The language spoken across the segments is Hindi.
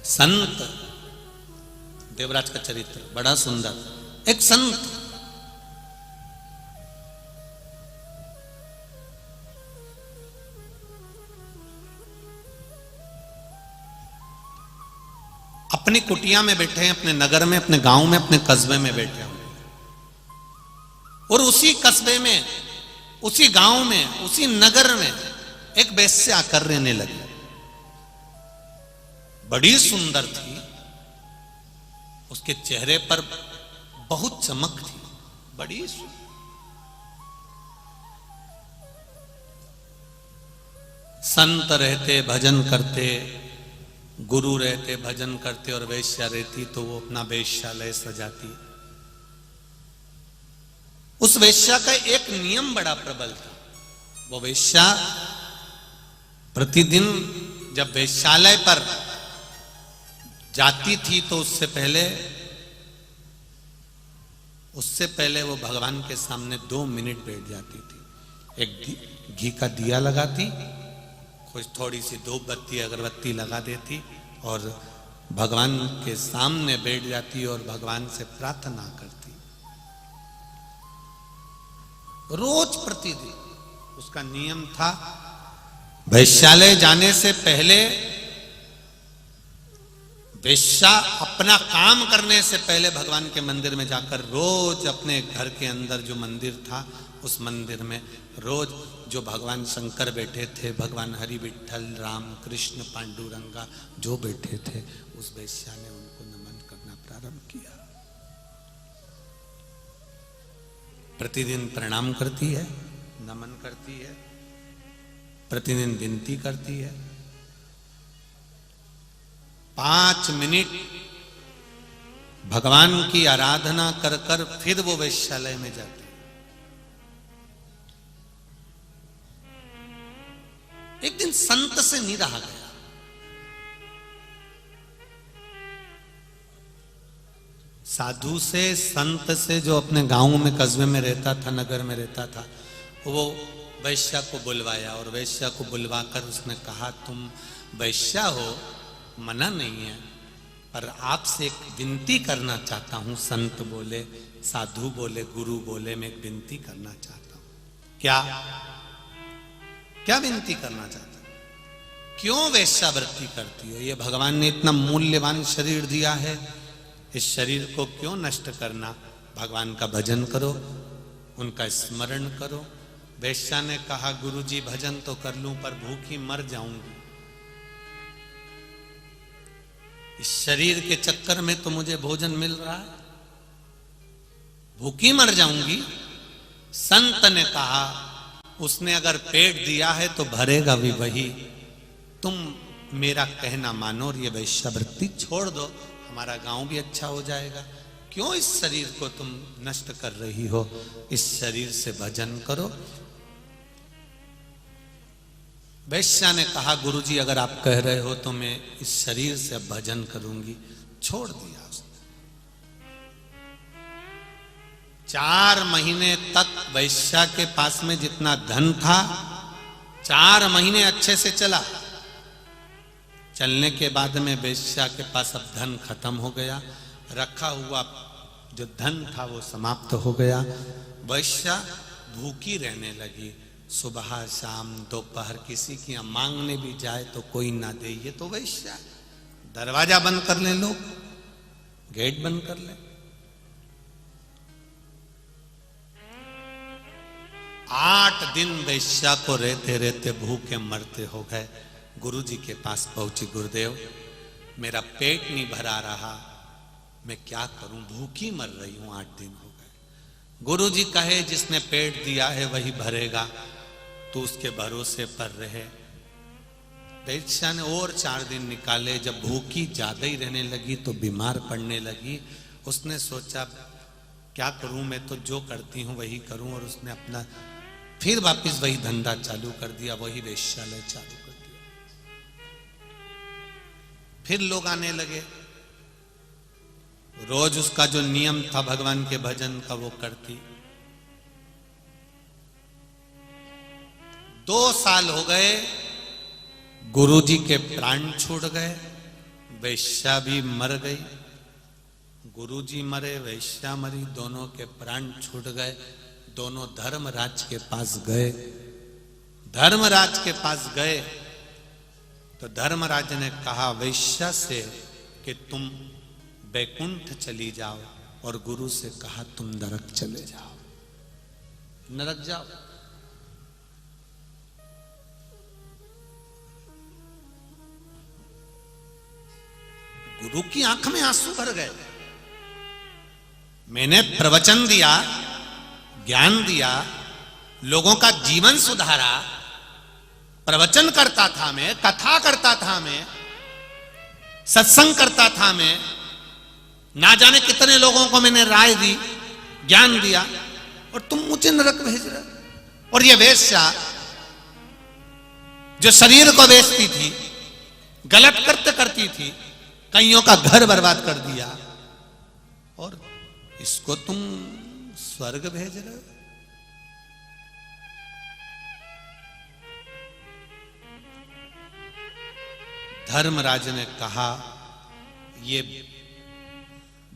संत देवराज का चरित्र बड़ा सुंदर। एक संत अपनी कुटिया में बैठे हैं, अपने नगर में, अपने गांव में, अपने कस्बे में बैठे हुए, और उसी कस्बे में, उसी गांव में, उसी नगर में एक वेश्या आकर रहने लगी। बड़ी सुंदर थी, उसके चेहरे पर बहुत चमक थी, बड़ी सुंदर। संत रहते भजन करते, गुरु रहते भजन करते, और वेश्या रहती तो वो अपना वेश्यालय सजाती। उस वेश्या का एक नियम बड़ा प्रबल था। वो वेश्या प्रतिदिन जब वेश्यालय पर जाती थी तो उससे पहले वो भगवान के सामने 2 मिनट बैठ जाती थी। एक घी का दिया लगाती, कुछ थोड़ी सी धूप बत्ती अगरबत्ती लगा देती और भगवान के सामने बैठ जाती और भगवान से प्रार्थना करती। रोज प्रतिदिन उसका नियम था। वैश्यालय जाने से पहले वेश्या अपना काम करने से पहले भगवान के मंदिर में जाकर रोज अपने घर के अंदर जो मंदिर था उस मंदिर में रोज जो भगवान शंकर बैठे थे, भगवान हरि विठल राम कृष्ण पांडुरंगा जो बैठे थे, उस वेश्या ने उनको नमन करना प्रारंभ किया। प्रतिदिन प्रणाम करती है, नमन करती है, प्रतिदिन विनती करती है। 5 मिनट भगवान की आराधना कर कर फिर वो वेश्यालय में जाती। एक दिन संत से नहीं रहा गया। साधु से, संत से, जो अपने गांव में कस्बे में रहता था, नगर में रहता था, वो वैश्या को बुलवाया और वैश्या को बुलवाकर उसने कहा, तुम वैश्या हो, मना नहीं है, पर आपसे एक विनती करना चाहता हूं। संत बोले, साधु बोले, गुरु बोले, मैं एक विनती करना चाहता हूं। क्या विनती करना चाहता हूं? क्यों वेश्यावृत्ति करती हो? ये भगवान ने इतना मूल्यवान शरीर दिया है, इस शरीर को क्यों नष्ट करना? भगवान का भजन करो, उनका स्मरण करो। वेश्या ने कहा, गुरुजी भजन तो कर लूं पर भूखी मर जाऊंगी। इस शरीर के चक्कर में तो मुझे भोजन मिल रहा है, भूखी मर जाऊंगी। संत ने कहा, उसने अगर पेट दिया है तो भरेगा भी वही। तुम मेरा कहना मानो और ये वेश्यावृत्ति छोड़ दो, हमारा गांव भी अच्छा हो जाएगा। क्यों इस शरीर को तुम नष्ट कर रही हो? इस शरीर से भजन करो। वैश्या ने कहा, गुरुजी अगर आप कह रहे हो तो मैं इस शरीर से अब भजन करूंगी। छोड़ दिया उसने। 4 महीने तक वैश्या के पास में जितना धन था, 4 महीने अच्छे से चला। चलने के बाद में वैश्या के पास अब धन खत्म हो गया, रखा हुआ जो धन था वो समाप्त हो गया। वैश्या भूखी रहने लगी। सुबह शाम दोपहर किसी की मांगने भी जाए तो कोई ना दे। ये तो वैश्या। दरवाजा बंद कर ले लोग, गेट बंद कर ले। 8 दिन वैश्या को रहते रहते भूखे मरते हो गए। गुरुजी के पास पहुंची, गुरुदेव मेरा पेट नहीं भरा रहा, मैं क्या करूं, भूखी मर रही हूं, 8 दिन हो गए। गुरुजी कहे, जिसने पेट दिया है वही भरेगा, तो उसके भरोसे पर रहे। वैश्या ने और 4 दिन निकाले। जब भूखी ज्यादा ही रहने लगी तो बीमार पड़ने लगी। उसने सोचा, क्या करूं, मैं तो जो करती हूं वही करूं, और उसने अपना फिर वापस वही धंधा चालू कर दिया, वही वेश्यालय चालू कर दिया। फिर लोग आने लगे। रोज उसका जो नियम था भगवान के भजन का वो करती। 2 साल हो गए, गुरुजी के प्राण छूट गए, वैश्या भी मर गई, गुरुजी मरे, वैश्या मरी, दोनों के प्राण छूट गए। दोनों धर्मराज के पास गए। धर्मराज के पास गए तो धर्मराज ने कहा वैश्या से कि तुम बैकुंठ चली जाओ, और गुरु से कहा तुम नरक चले जाओ, नरक जाओ। गुरु की आंख में आंसू भर गए। मैंने प्रवचन दिया, ज्ञान दिया, लोगों का जीवन सुधारा, प्रवचन करता था मैं, कथा करता था मैं, सत्संग करता था मैं, ना जाने कितने लोगों को मैंने राय दी, ज्ञान दिया, और तुम मुझे नरक भेज रहे। और ये वेश्या जो शरीर को बेचती थी, गलत करते करती थी, कईयों का घर बर्बाद कर दिया, और इसको तुम स्वर्ग भेज रहे हो। धर्मराज ने कहा ये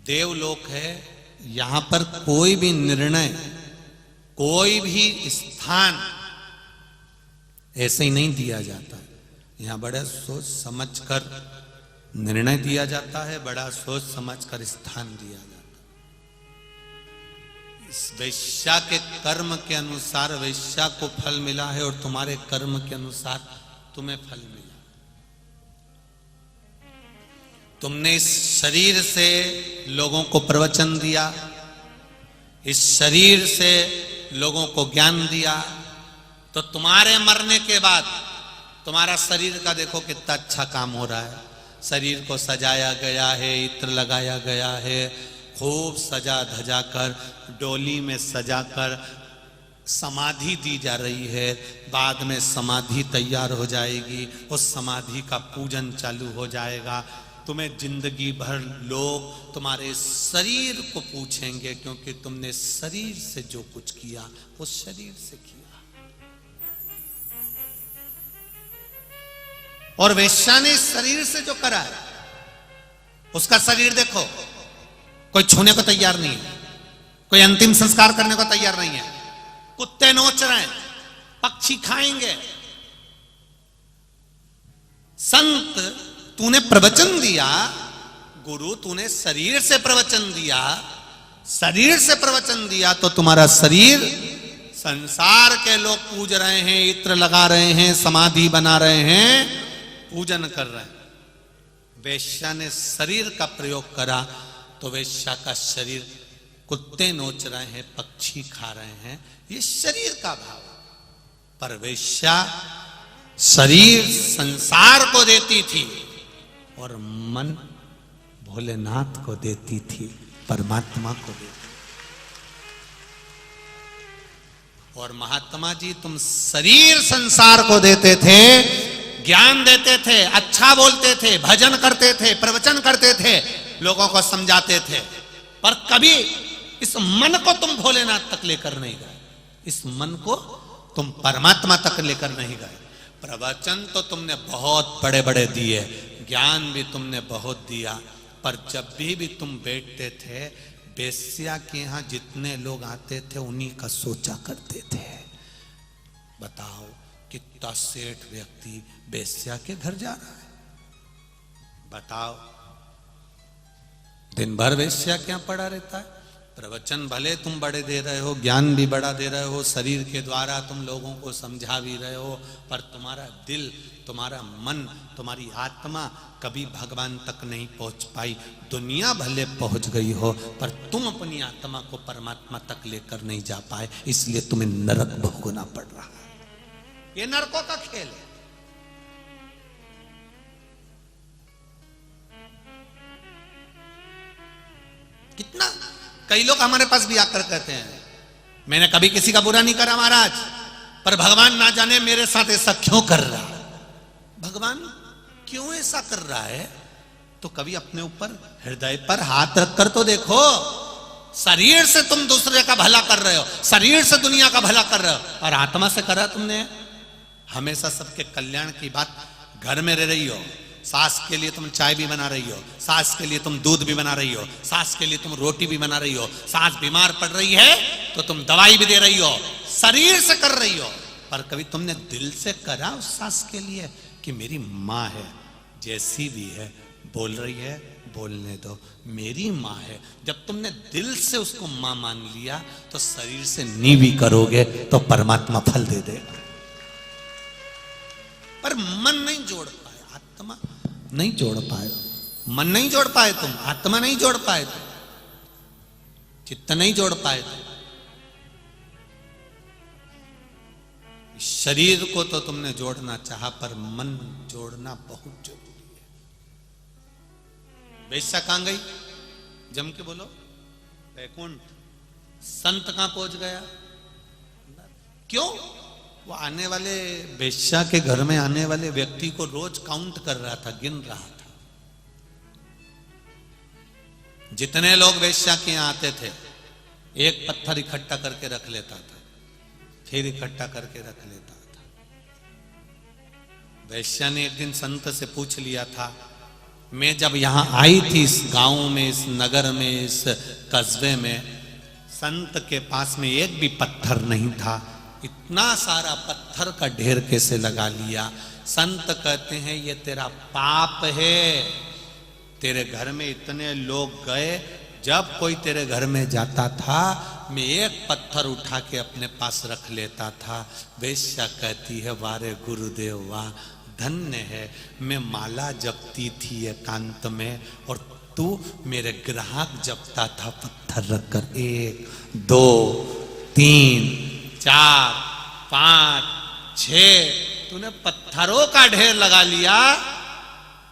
देवलोक है, यहां पर कोई भी निर्णय, कोई भी स्थान ऐसे ही नहीं दिया जाता। यहां बड़ा सोच समझकर निर्णय दिया जाता है, बड़ा सोच समझकर स्थान दिया जाता है। इस वैश्या के कर्म के अनुसार वैश्या को फल मिला है, और तुम्हारे कर्म के अनुसार तुम्हें फल मिला। तुमने इस शरीर से लोगों को प्रवचन दिया, इस शरीर से लोगों को ज्ञान दिया, तो तुम्हारे मरने के बाद तुम्हारा शरीर का देखो कितना अच्छा काम हो रहा है। शरीर को सजाया गया है, इत्र लगाया गया है, खूब सजा धजा कर, डोली में सजा कर समाधि दी जा रही है। बाद में समाधि तैयार हो जाएगी, उस समाधि का पूजन चालू हो जाएगा। तुम्हें जिंदगी भर लोग तुम्हारे शरीर को पूछेंगे, क्योंकि तुमने शरीर से जो कुछ किया वो शरीर से किया। और वेश्या ने शरीर से जो करा है, उसका शरीर देखो, कोई छूने को तैयार नहीं है, कोई अंतिम संस्कार करने को तैयार नहीं है। कुत्ते नोच रहे हैं, पक्षी खाएंगे। संत तूने प्रवचन दिया, गुरु तूने शरीर से प्रवचन दिया, शरीर से प्रवचन दिया, तो तुम्हारा शरीर संसार के लोग पूज रहे हैं, इत्र लगा रहे हैं, समाधि बना रहे हैं, पूजन कर रहे हैं। वेश्या ने शरीर का प्रयोग करा तो वेश्या का शरीर कुत्ते नोच रहे हैं, पक्षी खा रहे हैं, ये शरीर का भाव। पर वेश्या शरीर संसार को देती थी और मन भोलेनाथ को देती थी, परमात्मा को देती। और महात्मा जी तुम शरीर संसार को देते थे, ज्ञान देते थे, अच्छा बोलते थे, भजन करते थे, प्रवचन करते थे, लोगों को समझाते थे, पर कभी इस मन को तुम भोलेनाथ तक लेकर नहीं गए, इस मन को तुम परमात्मा तक लेकर नहीं गए। प्रवचन तो तुमने बहुत बड़े बड़े दिए, ज्ञान भी तुमने बहुत दिया, पर जब भी तुम बैठते थे, वेश्या के यहां जितने लोग आते थे उन्हीं का सोचा करते थे। बताओ कितना सेठ व्यक्ति वेश्या के घर जा रहा है। बताओ दिन भर वेश्या क्या पड़ा रहता है। प्रवचन भले तुम बड़े दे रहे हो, ज्ञान भी बड़ा दे रहे हो, शरीर के द्वारा तुम लोगों को समझा भी रहे हो, पर तुम्हारा दिल, तुम्हारा मन, तुम्हारी आत्मा कभी भगवान तक नहीं पहुंच पाई। दुनिया भले पहुंच गई हो, पर तुम अपनी आत्मा को परमात्मा तक लेकर नहीं जा पाए, इसलिए तुम्हें नरक भोगना पड़ रहा है। ये नरकों का खेल है। कितना कई लोग हमारे पास भी आकर कहते हैं, मैंने कभी किसी का बुरा नहीं करा महाराज, पर भगवान ना जाने मेरे साथ ऐसा क्यों कर रहा है। भगवान क्यों ऐसा कर रहा है, तो कभी अपने ऊपर हृदय पर हाथ रखकर तो देखो। शरीर से तुम दूसरे का भला कर रहे हो, शरीर से दुनिया का भला कर रहे हो, और आत्मा से करा तुमने। हमेशा सबके कल्याण की बात, घर में रह रही हो, सास के लिए तुम चाय भी बना रही हो, सास के लिए तुम दूध भी बना रही हो, सास के लिए तुम रोटी भी बना रही हो, सास बीमार पड़ रही है तो तुम दवाई भी दे रही हो, शरीर से कर रही हो, पर कभी तुमने दिल से करा उस सास के लिए कि मेरी माँ है, जैसी भी है, बोल रही है, बोलने दो, मेरी माँ है। जब तुमने दिल से उसको माँ मान लिया तो शरीर से नी भी करोगे तो परमात्मा फल दे देगा। पर मन नहीं जोड़ पाए, आत्मा नहीं जोड़ पाए, मन नहीं जोड़ पाए तुम, आत्मा नहीं जोड़ पाए तुम, चित्त नहीं जोड़ पाए तुम। शरीर को तो तुमने जोड़ना चाहा पर मन जोड़ना बहुत जरूरी है। वैसा कहां गई? जम के बोलो, वैकुंठ। संत कहां पहुंच गया? क्यों? वो आने वाले वेश्या के घर में आने वाले व्यक्ति को रोज काउंट कर रहा था, गिन रहा था। जितने लोग वेश्या के यहां आते थे, एक पत्थर इकट्ठा करके रख लेता था, फिर इकट्ठा करके रख लेता था। वैश्या ने एक दिन संत से पूछ लिया था, मैं जब यहां आई थी इस गांव में, इस नगर में, इस कस्बे में, संत के पास में एक भी पत्थर नहीं था, इतना सारा पत्थर का ढेर कैसे लगा लिया? संत कहते हैं ये तेरा पाप है। तेरे घर में इतने लोग गए, जब कोई तेरे घर में जाता था मैं एक पत्थर उठा के अपने पास रख लेता था। वेश्या कहती है वारे गुरुदेव वाह, धन्य है, मैं माला जपती थी एकांत में और तू मेरे ग्राहक जपता था पत्थर रखकर। 1 2 3 4 5 6 तूने पत्थरों का ढेर लगा लिया